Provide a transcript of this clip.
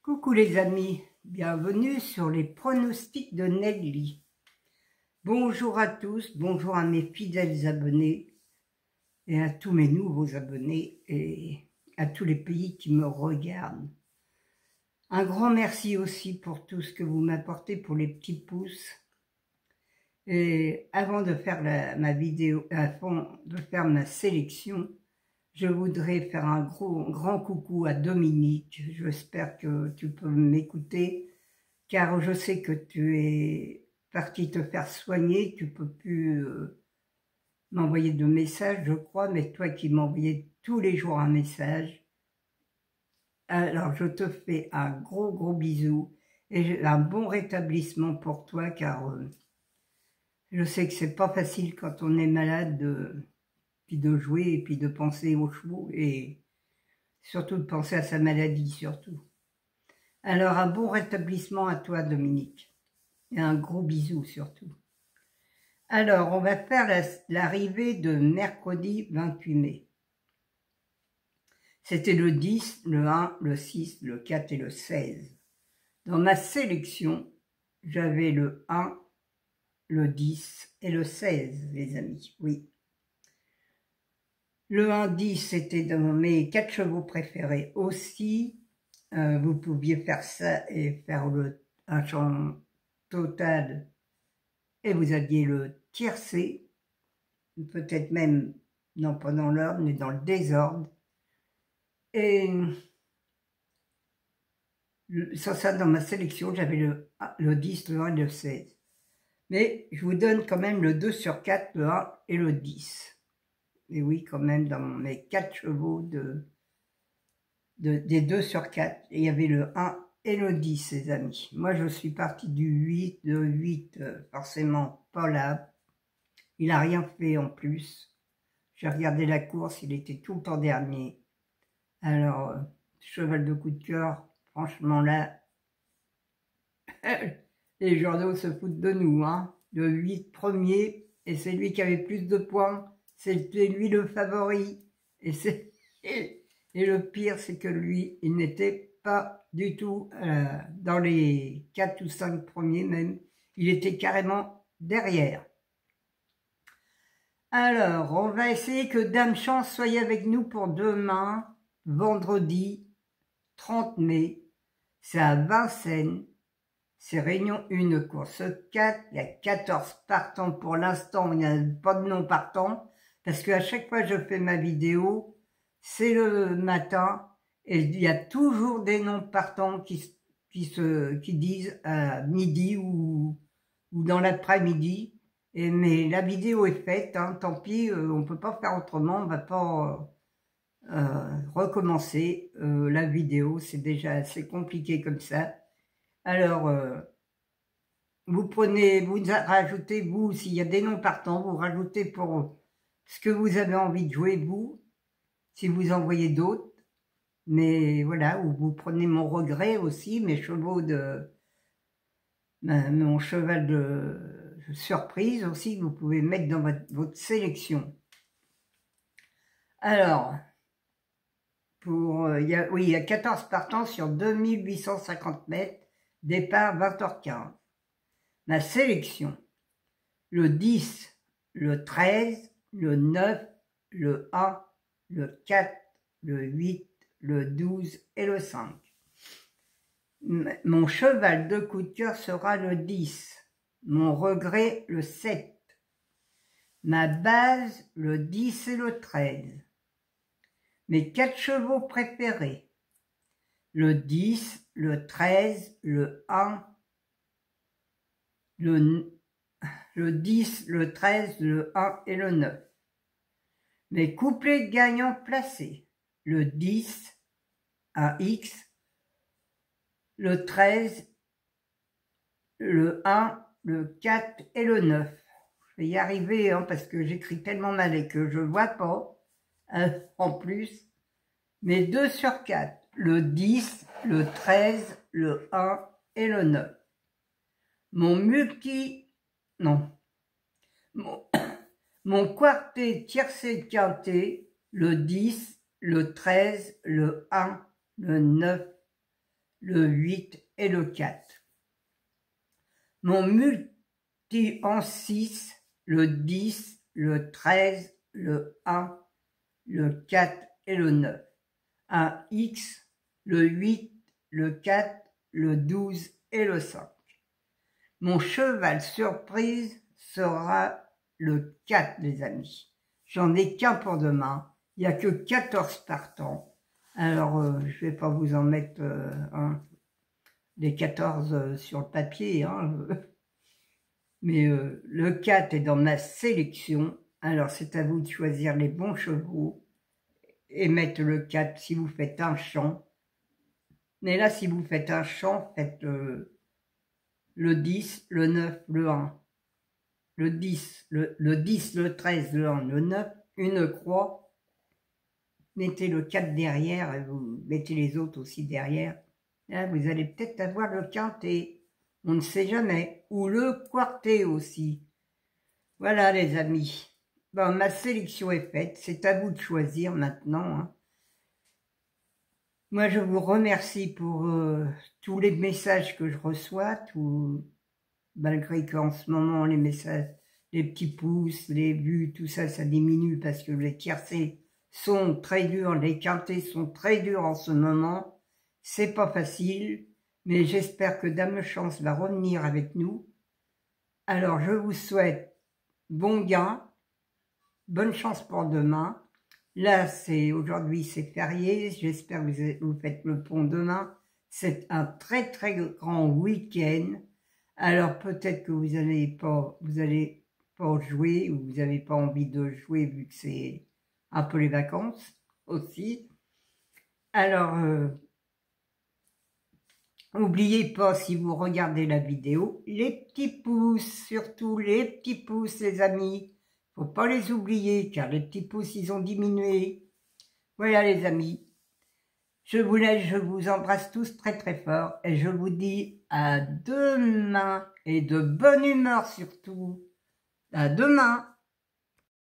Coucou les amis, bienvenue sur les pronostics de Nelly. Bonjour à tous, bonjour à mes fidèles abonnés et à tous mes nouveaux abonnés et à tous les pays qui me regardent. Un grand merci aussi pour tout ce que vous m'apportez, pour les petits pouces. Et avant de faire ma vidéo, avant de faire ma sélection, je voudrais faire un grand coucou à Dominique. J'espère que tu peux m'écouter, car je sais que tu es parti te faire soigner. Tu peux plus m'envoyer de messages, je crois, mais toi qui m'envoyais tous les jours un message. Alors, je te fais un gros bisou et un bon rétablissement pour toi, car je sais que c'est pas facile quand on est malade puis de jouer et puis de penser aux chevaux et surtout de penser à sa maladie surtout. Alors un bon rétablissement à toi Dominique et un gros bisou surtout. Alors on va faire l'arrivée de mercredi 28 mai. C'était le 10, le 1, le 6, le 4 et le 16. Dans ma sélection, j'avais le 1, le 10 et le 16 les amis, oui. Le 1-10, c'était dans mes 4 chevaux préférés aussi. Vous pouviez faire ça et faire un champ total. Et vous aviez le tiercé. Peut-être même, non pas dans l'ordre, mais dans le désordre. Et sur ça, dans ma sélection, j'avais le 10, le 1 et le 16. Mais je vous donne quand même le 2 sur 4, le 1 et le 10. Et oui, quand même, dans mes 4 chevaux des 2 sur 4, il y avait le 1 et le 10, les amis. Moi, je suis partie du 8, de 8, forcément pas là. Il n'a rien fait en plus. J'ai regardé la course, il était tout le temps dernier. Alors, cheval de coup de cœur, franchement là, les journaux se foutent de nous, hein. Le 8 premier, et c'est lui qui avait plus de points. C'était lui le favori. Et le pire, c'est que lui, il n'était pas du tout dans les 4 ou 5 premiers même. Il était carrément derrière. Alors, on va essayer que Dame Chance soit avec nous pour demain, vendredi 30 mai. C'est à Vincennes. C'est Réunion 1, course 4. Il y a 14 partants pour l'instant. Il n'y a pas de non partants. Parce qu'à chaque fois que je fais ma vidéo, c'est le matin et il y a toujours des noms partants qui disent à midi ou dans l'après-midi. Mais la vidéo est faite, hein, tant pis, on ne peut pas faire autrement, on ne va pas recommencer la vidéo, c'est déjà assez compliqué comme ça. Alors, vous rajoutez, vous, s'il y a des noms partants, vous rajoutez pour ce que vous avez envie de jouer, vous, si vous en voyez d'autres. Mais voilà, ou vous prenez mon regret aussi, mes chevaux mon cheval de surprise aussi, vous pouvez mettre dans votre sélection. Alors, il y a 14 partants sur 2850 mètres, départ 20h15. Ma sélection, le 10, le 13, le 9, le 1, le 4, le 8, le 12 et le 5. Mon cheval de coup de cœur sera le 10. Mon regret, le 7. Ma base, le 10 et le 13. Mes 4 chevaux préférés, le 10, le 13, le 1, le 10, le 13, le 1 et le 9. Mes couplets gagnants placés, le 10, un X, le 13, le 1, le 4 et le 9. Je vais y arriver hein, parce que j'écris tellement mal et que je ne vois pas en plus. Mes 2 sur 4, le 10, le 13, le 1 et le 9. Mon quartet tiercé quintet, le 10, le 13, le 1, le 9, le 8 et le 4. Mon multi en 6, le 10, le 13, le 1, le 4 et le 9. Un X, le 8, le 4, le 12 et le 5. Mon cheval surprise sera le 4, les amis. J'en ai qu'un pour demain. Il n'y a que 14 partants. Alors, je vais pas vous en mettre les 14 sur le papier. Mais le 4 est dans ma sélection. Alors, c'est à vous de choisir les bons chevaux et mettre le 4 si vous faites un champ. Mais là, si vous faites un champ, faites le 10, le 9, le 1. Le 10, le 10, le 13, le 1, le 9, une croix. Mettez le 4 derrière et vous mettez les autres aussi derrière. Là, vous allez peut-être avoir le quintet. On ne sait jamais. Ou le quartet aussi. Voilà les amis. Bon, ma sélection est faite. C'est à vous de choisir maintenant. Moi, je vous remercie pour tous les messages que je reçois. Malgré qu'en ce moment, les messages, les petits pouces, les vues, tout ça, ça diminue parce que les tiercés sont très durs. Les quintés sont très durs en ce moment. C'est pas facile. Mais j'espère que Dame Chance va revenir avec nous. Alors, je vous souhaite bon gain, bonne chance pour demain. Là, aujourd'hui, c'est férié. J'espère que vous faites le pont demain. C'est un très, très grand week-end. Alors, peut-être que vous allez pas jouer ou vous n'avez pas envie de jouer vu que c'est un peu les vacances aussi. Alors, n'oubliez pas, si vous regardez la vidéo, les petits pouces, surtout les petits pouces, les amis. Faut pas les oublier, car les petits pouces, ils ont diminué. Voilà, les amis. Je vous laisse, je vous embrasse tous très très fort, et je vous dis à demain, et de bonne humeur surtout. À demain.